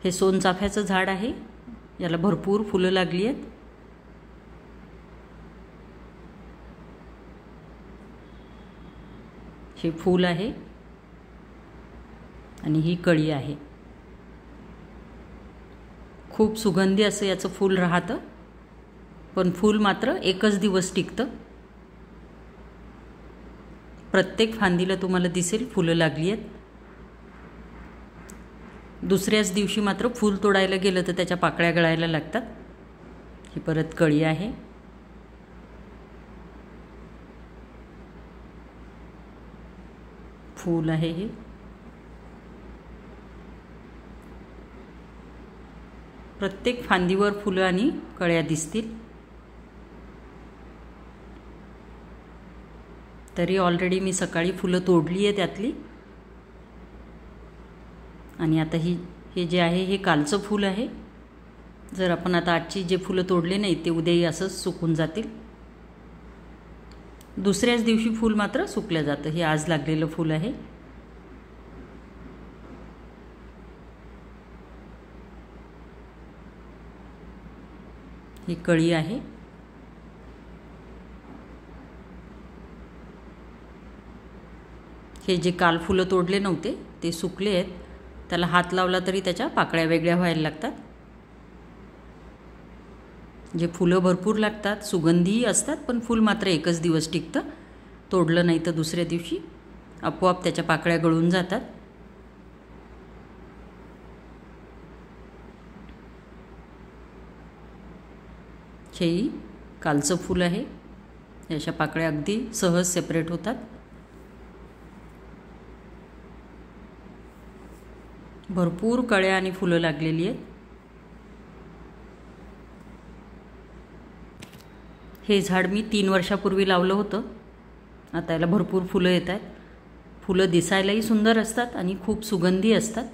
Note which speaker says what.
Speaker 1: हे सोनचाफ्याचं झाड आहे, याला भरपूर फुलं लागली आहेत। हे फूल आहे आणि ही कळी आहे। खूप सुगंधी असं याचं फूल राहतं, पण फूल मात्र एकच दिवस टिकतं। प्रत्येक फांदीला तुम्हाला दिसेल फुलं लागली आहेत। दुसऱ्याच दिवशी मात्र फूल तोडायला गेलं तर त्याच्या पाकळ्या गळायला लागतात। ही परत कळी आहे। फूल आहे हे। प्रत्येक फांदीवर फुलं आणि कळ्या दिसतील। तरी ऑलरेडी मी सकाळी फुलं तोडली आहे त्यातली, आणि आता हे जे आहे हे कालचं फूल आहे। जर आपण आता आजची जे फुलं तोडले नाही ते उद्याही असंच सुकून जातील। दुसऱ्याच दिवशी फूल मात्र सुकलं जातं। हे आज लागलेलं फूल आहे। ही कळी आहे। हे जे काल फुलं तोडले नव्हते ते सुकले आहेत। त्याला हात लावला तरी त्याच्या पाकळ्या वेगळ्या व्हायला लागतात। जे फुलं भरपूर लागतात, सुगंधीही असतात, पण फूल मात्र एकच दिवस टिकतं। तोडलं नाही तर दुसऱ्या दिवशी आपोआप त्याच्या पाकळ्या गळून जातात। हेही कालचं फूल आहे। याच्या पाकळ्या अगदी सहज सेपरेट होतात। भरपूर कळ्या आणि फुलं लागलेली आहेत। हे झाड मी 3 वर्षापूर्वी लावलं होतं। आता याला भरपूर फुलं येत आहेत। फुलं दिसायलाही सुंदर असतात आणि खूप सुगंधी असतात।